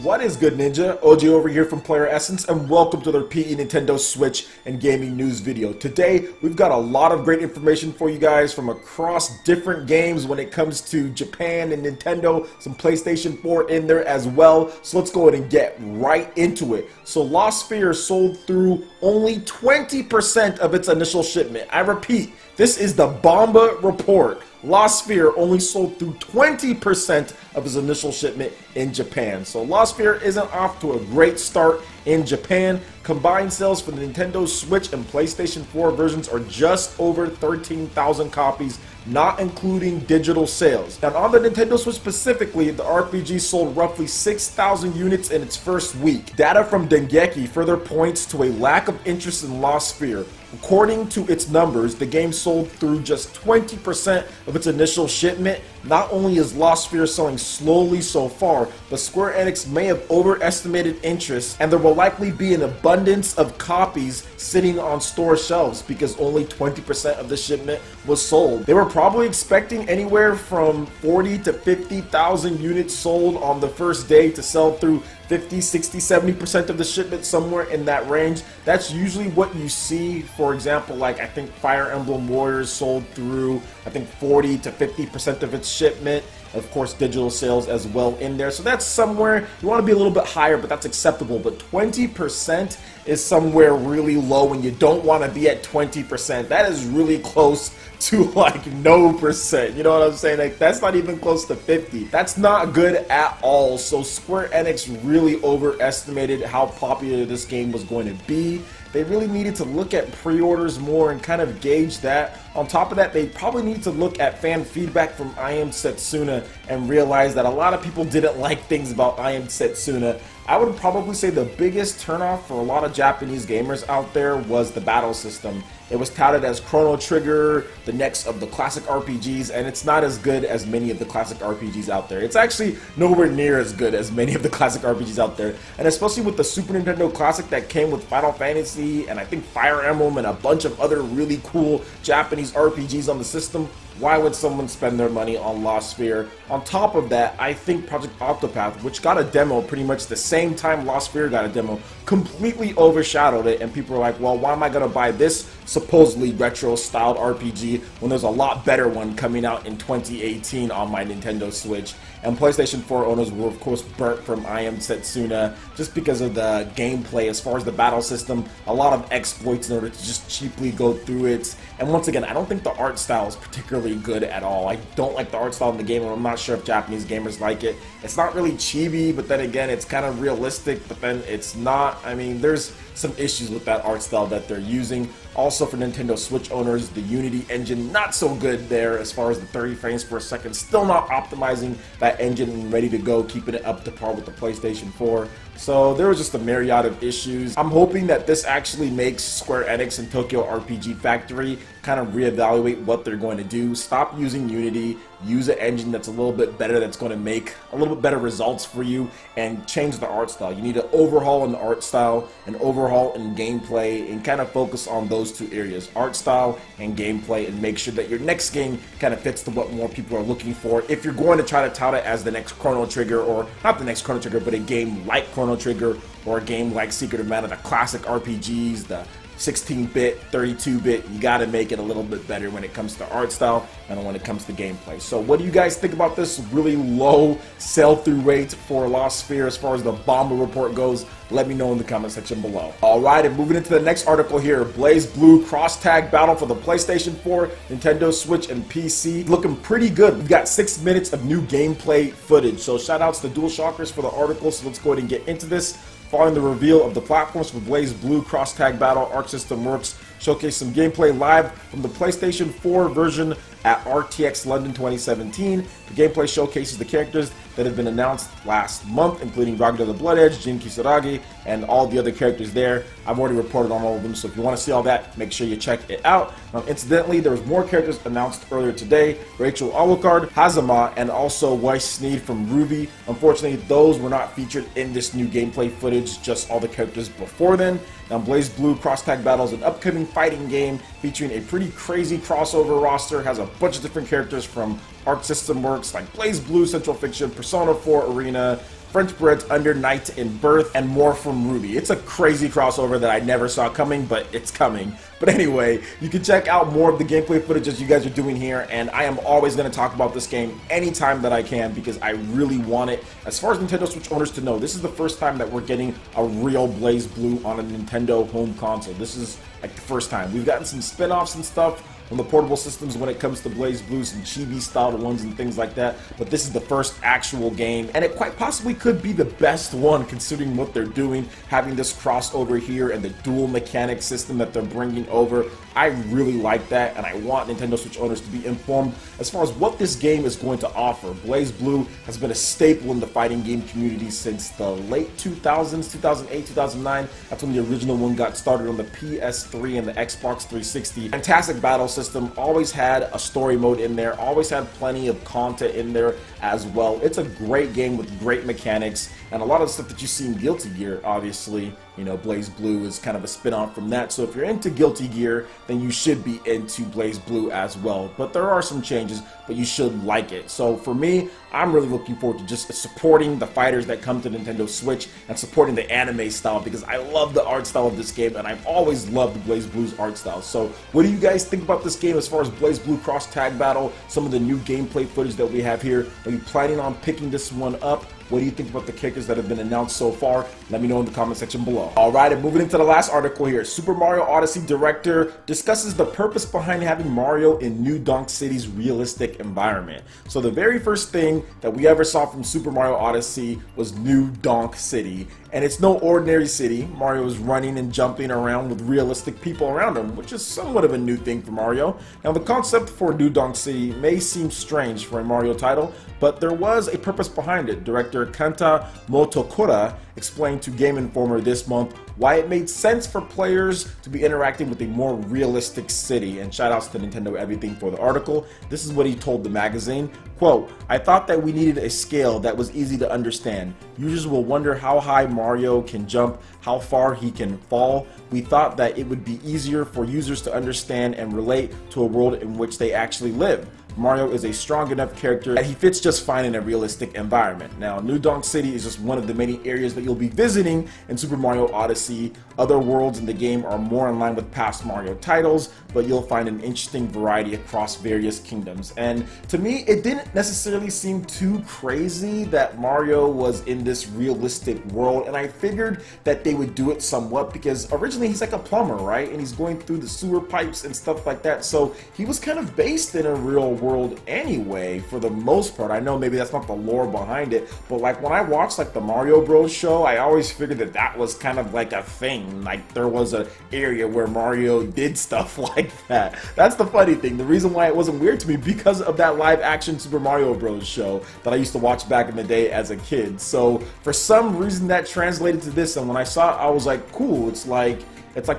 What is good, Ninja? OG over here from PlayerEssence, and welcome to the PE Nintendo Switch and gaming news video. Today, we've got a lot of great information for you guys from across different games when it comes to Japan and Nintendo, some PlayStation 4 in there as well. So let's go ahead and get right into it. So Lost Sphere sold through only 20% of its initial shipment. I repeat, this is the Bomba report. Lost Sphere only sold through 20% of his initial shipment in Japan. So Lost Sphere isn't off to a great start in Japan. Combined sales for the Nintendo Switch and PlayStation 4 versions are just over 13,000 copies, not including digital sales. And on the Nintendo Switch specifically, the RPG sold roughly 6,000 units in its first week. Data from Dengeki further points to a lack of interest in Lost Sphere. According to its numbers, the game sold through just 20% of its initial shipment. Not only is Lost Sphere selling slowly so far, but Square Enix may have overestimated interest, and there will likely be an abundance of copies sitting on store shelves because only 20% of the shipment was sold. They were probably expecting anywhere from 40 to 50,000 units sold on the first day to sell through 50, 60, 70% of the shipment, somewhere in that range. That's usually what you see. For example, like I think Fire Emblem Warriors sold through, I think 40 to 50% of its shipment. Of course, digital sales as well in there. So that's somewhere, you want to be a little bit higher, but that's acceptable. But 20% is somewhere really low, and you don't want to be at 20%. That is really close to like no percent. You know what I'm saying? Like that's not even close to 50. That's not good at all. So Square Enix really overestimated how popular this game was going to be. They really needed to look at pre-orders more and kind of gauge that. On top of that, they probably need to look at fan feedback from I Am Setsuna and realize that a lot of people didn't like things about I Am Setsuna. I would probably say the biggest turnoff for a lot of Japanese gamers out there was the battle system. It was touted as Chrono Trigger, the next of the classic RPGs, and it's not as good as many of the classic RPGs out there. It's actually nowhere near as good as many of the classic RPGs out there. And especially with the Super Nintendo Classic that came with Final Fantasy and I think Fire Emblem and a bunch of other really cool Japanese RPGs on the system, why would someone spend their money on Lost Sphere? On top of that, I think Project Octopath, which got a demo pretty much the same time Lost Sphere got a demo, completely overshadowed it, and people are like, well, why am I going to buy this supposedly retro-styled RPG when there's a lot better one coming out in 2018 on my Nintendo Switch? And PlayStation 4 owners were, of course, burnt from I Am Setsuna just because of the gameplay. As far as the battle system, a lot of exploits in order to just cheaply go through it. And once again, I don't think the art style is particularly good at all. I don't like the art style in the game, and I'm not sure if Japanese gamers like it. It's not really chibi, but then again, it's kind of realistic, but then it's not. I mean, there's some issues with that art style that they're using. Also, for Nintendo Switch owners, the Unity engine, not so good there as far as the 30 frames per second. Still not optimizing that engine and ready to go, keeping it up to par with the PlayStation 4. So there was just a myriad of issues. I'm hoping that this actually makes Square Enix and Tokyo RPG Factory kind of reevaluate what they're going to do. Stop using Unity, use an engine that's a little bit better, that's going to make a little bit better results for you, and change the art style. You need to overhaul in the art style and overhaul in gameplay, and kind of focus on those two areas, art style and gameplay, and make sure that your next game kind of fits to what more people are looking for. If you're going to try to tout it as the next Chrono Trigger, or not the next Chrono Trigger, but a game like Chrono Trigger, or a game like Secret of Mana, the classic RPGs, the 16-bit, 32-bit, you gotta make it a little bit better when it comes to art style and when it comes to gameplay. So what do you guys think about this really low sell-through rate for Lost Sphere as far as the Bomba report goes? Let me know in the comment section below. Alright, and moving into the next article here, BlazBlue cross-tag battle for the PlayStation 4, Nintendo Switch, and PC. Looking pretty good. We've got 6 minutes of new gameplay footage. So shout outs to DualShockers for the article. So let's go ahead and get into this. Following the reveal of the platforms for BlazBlue Cross-Tag Battle, Arc System Works showcased some gameplay live from the PlayStation 4 version at RTX London 2017. The gameplay showcases the characters that have been announced last month, including Ragnar the Blood Edge, Jin Kisaragi, and all the other characters there. I've already reported on all of them, so if you want to see all that, make sure you check it out. Incidentally, there was more characters announced earlier today. Rachel Alucard, Hazama, and also Weiss Sneed from Ruby. Unfortunately, those were not featured in this new gameplay footage, just all the characters before then. Now, BlazBlue Cross-Tag Battle is an upcoming fighting game featuring a pretty crazy crossover roster. Has a bunch of different characters from Arc System Works like BlazBlue, Central Fiction, Persona 4 Arena, French breads under night in birth, and more from Ruby. It's a crazy crossover that I never saw coming, but it's coming. But anyway, you can check out more of the gameplay footage as you guys are doing here, and I am always going to talk about this game anytime that I can because I really want it. As far as Nintendo Switch owners to know, this is the first time that we're getting a real BlazBlue on a Nintendo home console. This is like the first time. We've gotten some spin-offs and stuff on the portable systems when it comes to BlazBlue, some chibi style ones and things like that, but this is the first actual game, and it quite possibly could be the best one considering what they're doing, having this crossover here and the dual mechanic system that they're bringing over. I really like that, and I want Nintendo Switch owners to be informed as far as what this game is going to offer. BlazBlue has been a staple in the fighting game community since the late 2000s, 2008, 2009. That's when the original one got started on the PS3 and the Xbox 360. Fantastic battle system, always had a story mode in there, always had plenty of content in there as well. It's a great game with great mechanics, and a lot of the stuff that you see in Guilty Gear, obviously, you know, BlazBlue is kind of a spin-off from that. So if you're into Guilty Gear, then you should be into BlazBlue as well. But there are some changes, but you should like it. So for me, I'm really looking forward to just supporting the fighters that come to Nintendo Switch and supporting the anime style because I love the art style of this game, and I've always loved BlazBlue's art style. So what do you guys think about this game as far as BlazBlue Cross Tag Battle, some of the new gameplay footage that we have here? Are you planning on picking this one up? What do you think about the characters that have been announced so far? Let me know in the comment section below. Alright, and moving into the last article here. Super Mario Odyssey director discusses the purpose behind having Mario in New Donk City's realistic environment. So the very first thing that we ever saw from Super Mario Odyssey was New Donk City. And it's no ordinary city. Mario is running and jumping around with realistic people around him, which is somewhat of a new thing for Mario. Now the concept for New Donk City may seem strange for a Mario title, but there was a purpose behind it. Director Kenta Motokura explained to Game Informer this month why it made sense for players to be interacting with a more realistic city. And shoutouts to Nintendo Everything for the article. This is what he told the magazine. Quote, "I thought that we needed a scale that was easy to understand. Users will wonder how high Mario can jump, how far he can fall. We thought that it would be easier for users to understand and relate to a world in which they actually live. Mario is a strong enough character that he fits just fine in a realistic environment." Now, New Donk City is just one of the many areas that you'll be visiting in Super Mario Odyssey. Other worlds in the game are more in line with past Mario titles, but you'll find an interesting variety across various kingdoms. And to me, it didn't necessarily seem too crazy that Mario was in this realistic world, and I figured that they would do it somewhat because originally he's like a plumber, right? And he's going through the sewer pipes and stuff like that, so he was kind of based in a real world anyway for the most part. I know maybe that's not the lore behind it, but like when I watched like the Mario Bros show, I always figured that that was kind of like a thing, like there was an area where Mario did stuff like that. That's the funny thing. The reason why it wasn't weird to me because of that live action Super Mario Bros show that I used to watch back in the day as a kid. So for some reason that translated to this, and when I saw it I was like, cool, it's like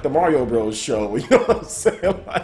the Mario Bros show, you know what I'm saying? Like,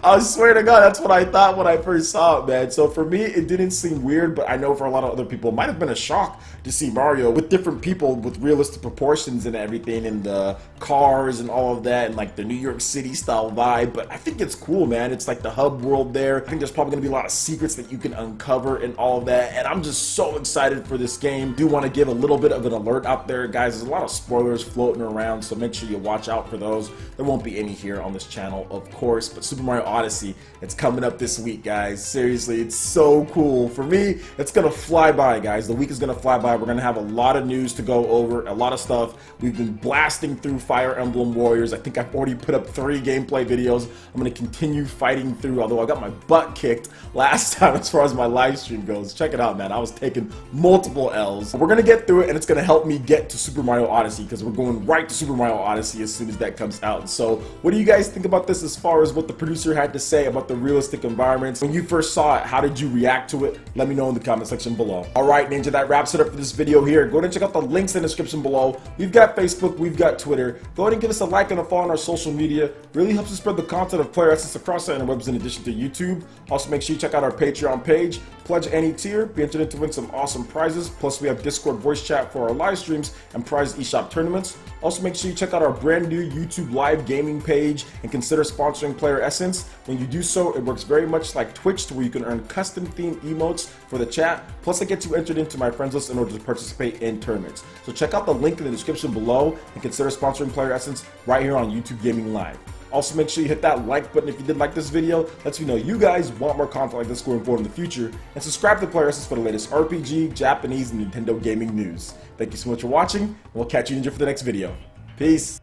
I swear to God, that's what I thought when I first saw it, man. So for me, it didn't seem weird, but I know for a lot of other people, it might have been a shock to see Mario with different people with realistic proportions and everything, and the cars and all of that, and like the New York City style vibe. But I think it's cool, man. It's like the hub world there. I think there's probably gonna be a lot of secrets that you can uncover and all of that, and I'm just so excited for this game. Do want to give a little bit of an alert out there, guys. There's a lot of spoilers floating around, so make sure you watch out for those. There won't be any here on this channel, of course, but Super Mario Odyssey, it's coming up this week, guys. Seriously, it's so cool. For me, it's gonna fly by, guys. The week is gonna fly by. We're gonna have a lot of news to go over, a lot of stuff. We've been blasting through Fire Emblem Warriors. I think I've already put up 3 gameplay videos. I'm gonna continue fighting through, although I got my butt kicked last time as far as my live stream goes. Check it out, man. I was taking multiple L's. We're gonna get through it, and it's gonna help me get to Super Mario Odyssey because we're going right to Super Mario Odyssey as soon as that comes out. So what do you guys think about this as far as what the producer had to say about the realistic environments? When you first saw it, how did you react to it? Let me know in the comment section below. Alright, Ninja, that wraps it up for this video here. Go ahead and check out the links in the description below. We've got Facebook, we've got Twitter. Go ahead and give us a like and a follow on our social media. Really helps us spread the content of PlayerEssence across the interwebs in addition to YouTube. Also, make sure you check out our Patreon page. Pledge any tier, be entered in to win some awesome prizes. Plus, we have Discord voice chat for our live streams and prize eShop tournaments. Also, make sure you check out our brand new YouTube live gaming page and consider sponsoring PlayerEssence. When you do so, it works very much like Twitch, to where you can earn custom themed emotes for the chat, plus it gets you entered into my friends list in order to participate in tournaments. So check out the link in the description below and consider sponsoring PlayerEssence right here on YouTube Gaming Live. Also, make sure you hit that like button if you did like this video. Lets me know you guys want more content like this going forward in the future. And subscribe to PlayerEssence for the latest RPG, Japanese, and Nintendo gaming news. Thank you so much for watching, and we'll catch you in for the next video. Peace!